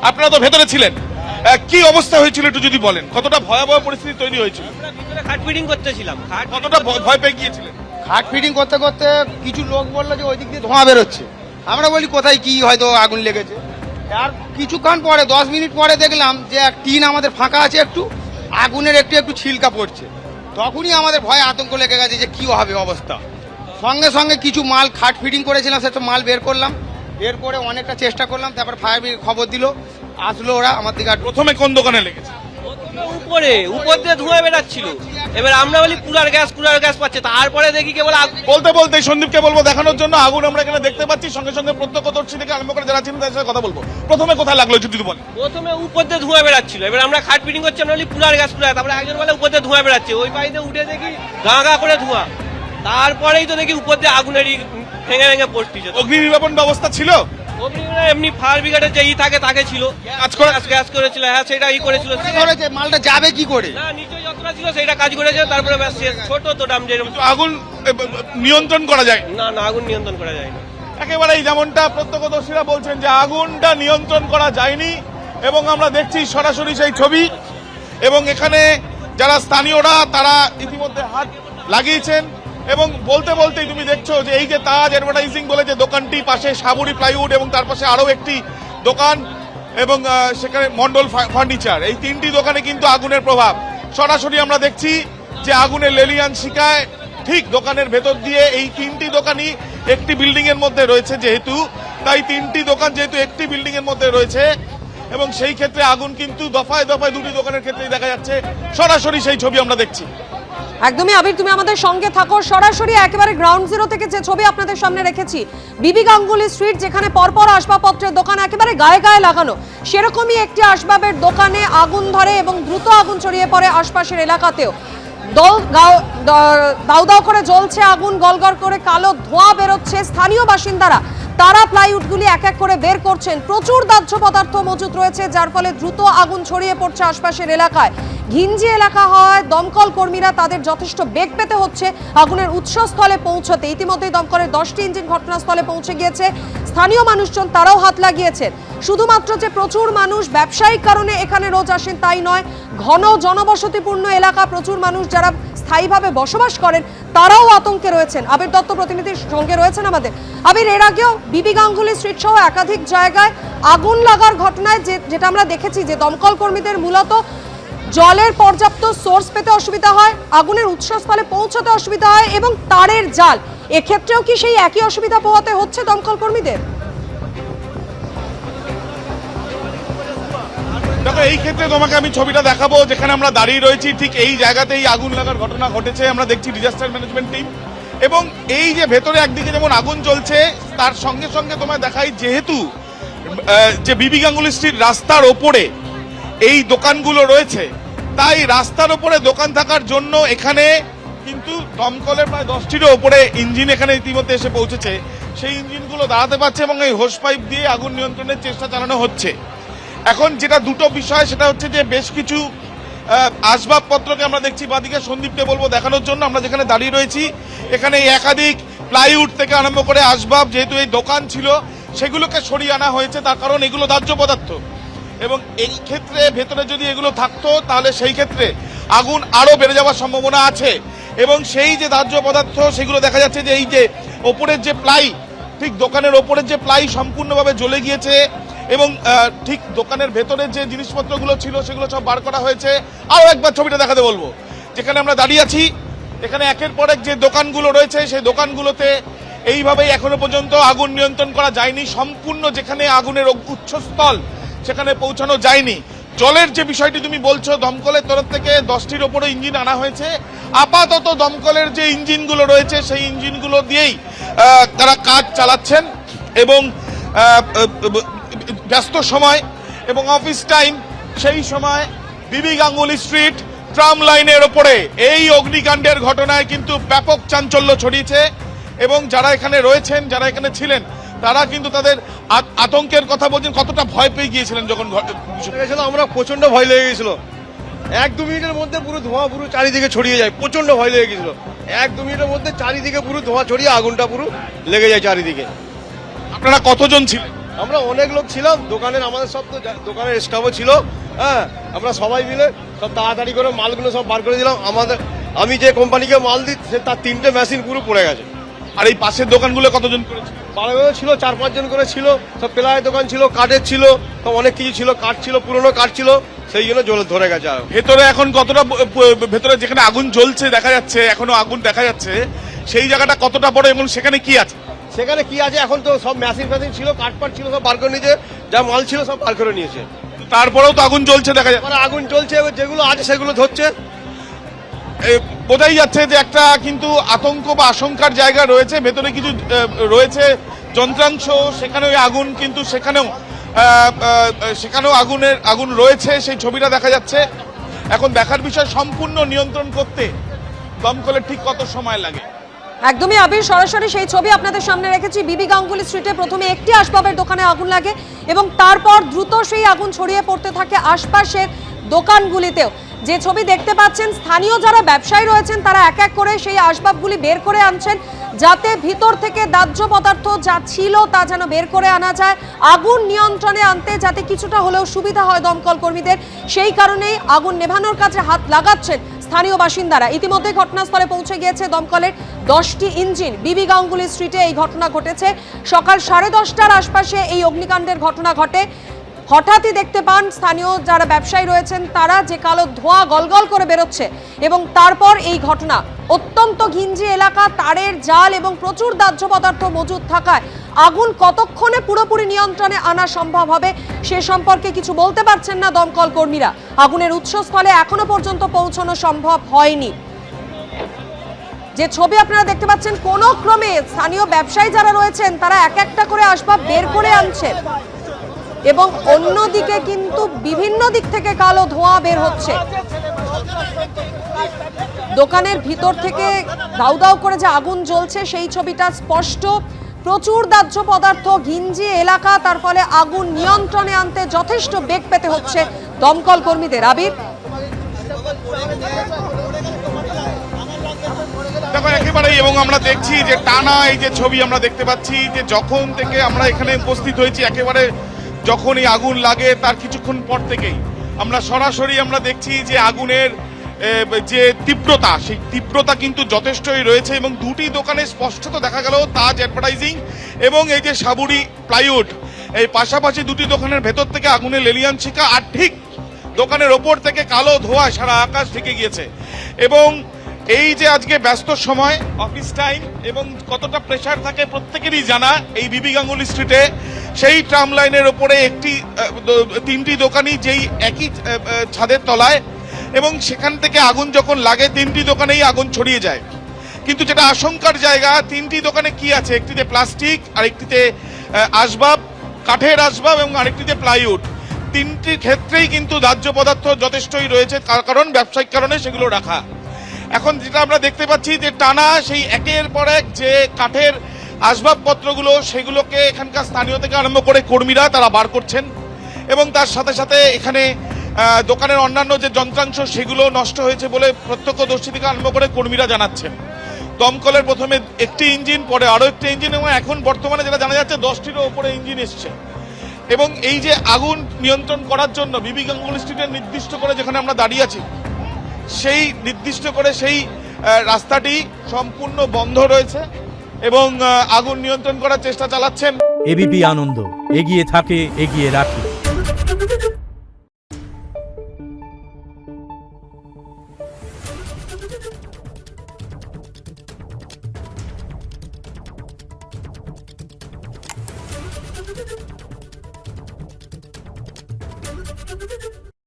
আপনারা তো ভেতরে ছিলেন, কি অবস্থা হয়েছিল একটু যদি বলেন, কতটা ভয়াবহ পরিস্থিতি তৈরি হয়েছিল? আমরা ভিতরে খাট ফিটিং করতেছিলাম, কতটা ভয় পেয়ে গিয়েছিলেন? খাট ফিটিং করতে করতে কিছু লোক বললো যে ওই দিক দিয়ে ধোঁয়া বেরোচ্ছে। আমরা বলি কোথায় কি হয়তো আগুন লেগেছে। আর কিছুক্ষণ পরে 10 মিনিট পরে দেখলাম যে এক টিন আমাদের ফাঁকা আছে, একটু আগুনের একটু একটু ছিলকা পড়ছে। তখনই আমাদের ভয় আতঙ্ক লেগে গেছে যে কি হবে অবস্থা। সঙ্গে সঙ্গে কিছু মাল খাট ফিটিং করেছিলাম, সেটা মাল বের করলাম, বের করে অনেকটা চেষ্টা করলাম, তারপর ফায়ার ব্রিগেড খবর দিল, আসলো ওরা আমার দিকে। আর প্রথমে কোন দোকানে লেগেছে? উপর দিয়ে ধোঁয়া বেরাচ্ছিল, এবার আমরা বলি কুলার গ্যাস পাচ্ছে, তারপরে দেখি কেবল বলতে বলতে সন্দীপকে বলবো দেখানোর জন্য, আগুন আমরা এখানে দেখতে পাচ্ছি, সঙ্গে সঙ্গে প্রত্যক্ষদর্শী থেকে আরম্ভ করে যারা ছিলেন তাদের সাথে কথা বলবো। প্রথমে কোথায় লাগলো যদি বলেন? প্রথমে উপর দিয়ে ধোঁয়া বেরাচ্ছিল, এবার আমরা খাট ফিটিং করছি, আমরা বলি কুলার গ্যাস, তারপরে একজন বলে উপর দিয়ে ধোঁয়া বেরাচ্ছে, ওই পাইতে উঠে দেখি গা করে ধোঁয়া, তারপরেই তো দেখি উপর দিয়ে আগুনেরই ভেঙে ভেঙে পড়ছে। অগ্নি নির্বাপন ব্যবস্থা ছিল? এমনি ফায়ার ব্রিগেডের যে থাকে তাকে ছিল, গ্যাস করেছিল, হ্যাঁ সেটা করেছিল। মালটা যাবে কি করে? না, নিচে যতটা ছিল সেটা কাজ করেছে, তারপরে ব্যাস ছোট তো দাম যেরকম। আগুন নিয়ন্ত্রণ করা যায় না, আগুন নিয়ন্ত্রণ করা যায় না। একেবারেই যেমনটা প্রত্যক্ষদর্শীরা বলছেন যে আগুনটা নিয়ন্ত্রণ করা যায়নি, এবং আমরা দেখছি সরাসরি সেই ছবি। এবং এখানে যারা স্থানীয়রা তারা ইতিমধ্যে হাত লাগিয়েছেন, এবং বলতে বলতেই তুমি দেখছো যে এই যে তাজ অ্যাডভার্টাইজিং বলে যে দোকানটি, পাশে সাবুরি প্লাইউড, এবং তার পাশে আরো একটি দোকান, এবং সেখানে মন্ডল ফার্নিচার, এই তিনটি দোকানে কিন্তু আগুনের প্রভাব সরাসরি আমরা দেখছি যে আগুনের লেলিয়ান শিকায় ঠিক দোকানের ভেতর দিয়ে। এই তিনটি দোকানই একটি বিল্ডিং এর মধ্যে রয়েছে যেহেতু, তাই তিনটি দোকান যেহেতু একটি বিল্ডিং এর মধ্যে রয়েছে, এবং সেই ক্ষেত্রে আগুন কিন্তু দফায় দফায় দুটি দোকানের ক্ষেত্রেই দেখা যাচ্ছে। সরাসরি সেই ছবি আমরা দেখছি। একদমই আবির, তুমি আমাদের সঙ্গে থাকো। সরাসরি একেবারে গ্রাউন্ড জিরো থেকে যে ছবি আপনাদের সামনে রেখেছি, বিবি গাঙ্গুলি স্ট্রিট, যেখানে পরপর আসবাবপত্রের দোকান একেবারে গায়ে গায়ে লাগানো, সেরকমই একটি আসবাবের দোকানে আগুন ধরে এবং দ্রুত আগুন ছড়িয়ে পড়ে আশপাশের এলাকাতেও। দাউ দাউ করে জ্বলছে আগুন, গলগল করে কালো ধোঁয়া বেরোচ্ছে। স্থানীয় বাসিন্দারা তারা প্লাইউডগুলি এক এক করে বের করছেন। প্রচুর দাহ্য পদার্থ মজুত রয়েছে, যার ফলে দ্রুত আগুন ছড়িয়ে পড়ছে আশপাশের এলাকায়। ঘিঞ্জি এলাকা হওয়ায় দমকল কর্মীরা তাদের যথেষ্ট বেগ পেতে হচ্ছে আগুনের উৎসস্থলে পৌঁছতে। ইতিমধ্যেই দমকলের 10টি ইঞ্জিন ঘটনাস্থলে পৌঁছে গিয়েছে। স্থানীয় মানুষজন তারাও হাত লাগিয়েছেন। শুধুমাত্র যে প্রচুর মানুষ ব্যবসায়িক কারণে এখানে রোজ আসেন তাই নয়, ঘন জনবসতিপূর্ণ এলাকা, প্রচুর মানুষ যারা স্থায়ীভাবে বসবাস করেন তারাও আতঙ্কে রয়েছেন। আবির দত্ত প্রতিনিধির সঙ্গে রয়েছেন আমাদের। আবির, এর আগেও বিবি গাঙ্গুলি স্ট্রিট সহ একাধিক জায়গায় আগুন লাগার ঘটনায় যেটা আমরা দেখেছি যে দমকল কর্মীদের মূলত জলের পর্যাপ্ত সোর্স পেতে অসুবিধা হয়, আগুনের উৎসস্থলে পৌঁছতে অসুবিধা হয়, এবং তারের জাল, এক্ষেত্রেও কি সেই একই অসুবিধা পোহাতে হচ্ছে দমকল কর্মীদের? দেখো, এই ক্ষেত্রে তোমাকে আমি ছবিটা দেখাবো যেখানে আমরা দাঁড়িয়ে রয়েছি, ঠিক এই জায়গাতেই আগুন লাগার ঘটনা ঘটেছে। আমরা দেখছি ডিজাস্টার ম্যানেজমেন্ট টিম, এবং এই যে ভেতরে একদিকে যেমন আগুন চলছে, তার সঙ্গে সঙ্গে তোমায় দেখাই যেহেতু যে বিবি গাঙ্গুলি স্ট্রিট রাস্তার ওপরে এই দোকানগুলো রয়েছে, তাই রাস্তার ওপরে দোকান থাকার জন্য এখানে কিন্তু দমকলের প্রায় 10টিরও ওপরে ইঞ্জিন এখানে ইতিমধ্যে এসে পৌঁছেছে। সেই ইঞ্জিনগুলো দাঁড়াতে পারছে, এবং এই হোস পাইপ দিয়ে আগুন নিয়ন্ত্রণের চেষ্টা চালানো হচ্ছে। এখন যেটা দুটো বিষয়, সেটা হচ্ছে যে বেশ কিছু আসবাবপত্রকে আমরা দেখছি বাদিকে, সন্দীপকে বলবো দেখানোর জন্য। আমরা যেখানে দাঁড়িয়ে রয়েছি এখানে একাধিক প্লাইউড থেকে আরম্ভ করে আসবাব, যেহেতু এই দোকান ছিল, সেগুলোকে সরিয়ে আনা হয়েছে। তার কারণ এগুলো দাহ্য পদার্থ, এবং এই ক্ষেত্রে ভেতরে যদি এগুলো থাকতো তাহলে সেই ক্ষেত্রে আগুন আরো বেড়ে যাওয়ার সম্ভাবনা আছে। এবং সেই যে দাহ্য পদার্থ, সেগুলো দেখা যাচ্ছে যে এই যে ওপরের যে প্লাই, ঠিক দোকানের ওপরের যে প্লাই সম্পূর্ণভাবে জ্বলে গিয়েছে, এবং ঠিক দোকানের ভেতরের যে জিনিসপত্রগুলো ছিল সেগুলো সব বার করা হয়েছে। আরো একবার ছবিটা দেখাতে বলবো, যেখানে আমরা দাঁড়িয়ে আছি এখানে একের পর এক যে দোকানগুলো রয়েছে, সেই দোকানগুলোতে এইভাবেই এখনো পর্যন্ত আগুন নিয়ন্ত্রণ করা যায়নি। সম্পূর্ণ যেখানে আগুনের উৎসস্থল সেখানে পৌঁছানো যায়নি। জলের যে বিষয়টি তুমি বলছো, দমকলের তরফ থেকে 10টির ওপরে ইঞ্জিন আনা হয়েছে। আপাতত দমকলের যে ইঞ্জিনগুলো রয়েছে সেই ইঞ্জিনগুলো দিয়েই তারা কাজ চালাচ্ছেন, এবং ব্যস্ত সময় এবং অফিস টাইম, সেই সময় বিবি গাঙ্গুলি স্ট্রিট ট্রাম লাইনের ওপরে এই অগ্নিকাণ্ডের ঘটনায় কিন্তু ব্যাপক চাঞ্চল্য ছড়িয়েছে। এবং যারা এখানে রয়েছেন, যারা এখানে ছিলেন, তারা কিন্তু তাদের আতঙ্কের কথা বলছেন। কতটা ভয় পেয়ে গিয়েছিলেন যখন আমরা? প্রচন্ড ভয় লেগে গেছিল। 1-2 মিনিটের মধ্যে পুরো ধোঁয়া পুরো চারিদিকে ছড়িয়ে যায়, প্রচন্ড ভয় লেগে গেছিল। 1-2 মিনিটের মধ্যে চারিদিকে পুরো ধোঁয়া ছড়িয়ে আগুনটা পুরো লেগে যায় চারিদিকে। আপনারা কতজন ছিলেন? আমরা অনেক লোক ছিলাম দোকানের, আমাদের সব তো দোকানের স্টাফও ছিল। হ্যাঁ, আমরা সবাই মিলে সব তাড়াতাড়ি করে মালগুলো সব বার করে দিলাম। আমি যে কোম্পানিকে মাল দিই তার 3টে মেশিন পুরো পড়ে গেছে। আর এই পাশের দোকানগুলো কতজন করেছে? বারোজন ছিল, 4-5 জন করে ছিল। সব প্লায়ের দোকান ছিল, কাঠের ছিল, সব অনেক কিছু ছিল, কাঠ ছিল, পুরোনো কাঠ ছিল, সেই জন্য জল ধরে গেছে। ভেতরে এখন কতটা ভেতরে যেখানে আগুন জ্বলছে দেখা যাচ্ছে, এখনো আগুন দেখা যাচ্ছে, সেই জায়গাটা কতটা বড় এবং সেখানে কি আছে? সেখানে কি আছে এখন তো সব মেশিন ফ্যাশিন ছিল, কাঠপাট ছিল, সব বার করে নিয়েছে, যা মাল ছিল সব বার করে নিয়েছে। তারপরেও তো আগুন জ্বলছে দেখা যাচ্ছে। মানে আগুন চলছে, এবার যেগুলো আছে সেগুলো ধরছে। বোঝাই যাচ্ছে যে একটা কিন্তু আতঙ্ক বা আশঙ্কার জায়গা রয়েছে, ভেতরে কিছু রয়েছে যন্ত্রাংশ, সেখানে ওই আগুন কিন্তু সেখানেও আগুন রয়েছে, সেই ছবিটা দেখা যাচ্ছে। এখন দেখার বিষয় সম্পূর্ণ নিয়ন্ত্রণ করতে দমকলের ঠিক কত সময় লাগে। একদমই আবির, সরাসরি সেই ছবি আপনাদের সামনে রেখেছি। বিবি গাঙ্গুলি স্ট্রিটে প্রথমে একটি আসবাবের দোকানে আগুন লাগে এবং তারপর দ্রুত সেই আগুন ছড়িয়ে পড়তে থাকে আশপাশের দোকানগুলিতেও। যে ছবি দেখতে পাচ্ছেন, স্থানীয় যারা ব্যবসায়ী রয়েছেন তারা এক এক করে সেই আসবাবগুলি বের করে আনছেন, যাতে ভিতর থেকে দাহ্য পদার্থ যা ছিল তা যেন বের করে আনা যায়, আগুন নিয়ন্ত্রণে আনতে যাতে কিছুটা হলেও সুবিধা হয় দমকল কর্মীদের। সেই কারণেই আগুন নেভানোর কাজে হাত লাগাচ্ছেন স্থানীয় বাসিন্দারা। ইতিমধ্যে ঘটনাস্থলে পৌঁছে গিয়েছে দমকলের 10টি ইঞ্জিন। বিবি গাঙ্গুলি স্ট্রিটে এই ঘটনা ঘটেছে। সকাল 10:30টার আশপাশে এই অগ্নিকাণ্ডের ঘটনা ঘটে। হঠাৎই দেখতে পান স্থানীয় যারা ব্যবসায়ী রয়েছেন তারা যে কালো ধোঁয়া গলগল করে বেরোচ্ছে এবং তারপর এই ঘটনা। অত্যন্ত ঘিঞ্জি এলাকা, তারের জাল এবং প্রচুর দাহ্য পদার্থ মজুদ থাকায় আগুন কতক্ষণে পুরোপুরি নিয়ন্ত্রণে আনা সম্ভব হবে সে সম্পর্কে কিছু বলতে পারছেন না দমকল কর্মীরা। আগুনের উৎসস্থলে এখনো পর্যন্ত পৌঁছানো সম্ভব হয়নি। যে ছবি আপনারা দেখতে পাচ্ছেন, কোনো ক্রমে স্থানীয় ব্যবসায়ী যারা রয়েছেন তারা এক একটা করে আসবাব বের করে আনছেন এবং অন্যদিকে কিন্তু বিভিন্ন দিক থেকে কালো ধোঁয়া বের হচ্ছে। দোকানের ভিতর থেকে দাউ দাউ করে যে আগুন জ্বলছে সেই ছবিটা স্পষ্ট। প্রচুর দাহ্য পদার্থ, ঘিঞ্জি এলাকা, তার ফলে আগুন নিয়ন্ত্রণে আনতে যথেষ্ট বেগ পেতে হচ্ছে দমকল কর্মীদের। আবির, দেখো একেবারেই, এবং আমরা দেখছি যে টানা এই যে ছবি আমরা দেখতে পাচ্ছি যে যখন থেকে আমরা এখানে উপস্থিত হয়েছি, একেবারে যখন এই আগুন লাগে তার কিছুক্ষণ পর থেকেই আমরা সরাসরি আমরা দেখছি যে আগুনের যে তীব্রতা, সেই তীব্রতা কিন্তু যথেষ্টই রয়েছে এবং দুটি দোকানে স্পষ্টত দেখা গেল তাজ অ্যাডভার্টাইজিং এবং এই যে সাবুরি প্লাইউড, এই পাশাপাশি দুটি দোকানের ভেতর থেকে আগুনের লেলিয়ান শিখা, আর ঠিক দোকানের ওপর থেকে কালো ধোঁয়া সারা আকাশ ঢেকে গিয়েছে। এবং এই যে আজকে ব্যস্ত সময়, অফিস টাইম, এবং কতটা প্রেসার থাকে প্রত্যেকেরই জানা। এই বিবি গাঙ্গুলি স্ট্রিটে সেই ট্রাম লাইনের ওপরে তিনটি দোকানই যেই একই ছাদের তলায়, এবং সেখান থেকে আগুন যখন লাগে তিনটি দোকানেই আগুন ছড়িয়ে যায়। কিন্তু যেটা আশঙ্কার জায়গা, তিনটি দোকানে কি আছে, একটিতে প্লাস্টিক, আরেকটিতে আসবাব, কাঠের আসবাব এবং আরেকটিতে প্লাইউড। তিনটি ক্ষেত্রেই কিন্তু দাহ্য পদার্থ যথেষ্টই রয়েছে, তার কারণ ব্যবসায়িক কারণে সেগুলো রাখা। এখন যেটা আমরা দেখতে পাচ্ছি যে টানা সেই একের পর এক যে কাঠের আসবাবপত্রগুলো, সেগুলোকে এখানকার স্থানীয় থেকে আরম্ভ করে কর্মীরা তারা বার করছেন এবং তার সাথে সাথে এখানে দোকানের অন্যান্য যে যন্ত্রাংশ সেগুলো নষ্ট হয়েছে বলে প্রত্যক্ষদর্শী থেকে আরম্ভ করে কর্মীরা জানাচ্ছেন। দমকলের প্রথমে একটি ইঞ্জিন, পরে আরও একটি ইঞ্জিন, এবং এখন বর্তমানে যেটা জানা যাচ্ছে 10টিরও উপরে ইঞ্জিন এসছে। এবং এই যে আগুন নিয়ন্ত্রণ করার জন্য বিবি গাঙ্গুলি স্ট্রিটের নির্দিষ্ট করে যেখানে আমরা দাঁড়িয়ে আছি, সেই নির্দিষ্ট করে সেই রাস্তাটি সম্পূর্ণ বন্ধ রয়েছে এবং আগুন নিয়ন্ত্রণ করার চেষ্টা চালাচ্ছেন। এবিপি আনন্দ, এগিয়ে থাকে, এগিয়ে রাখে।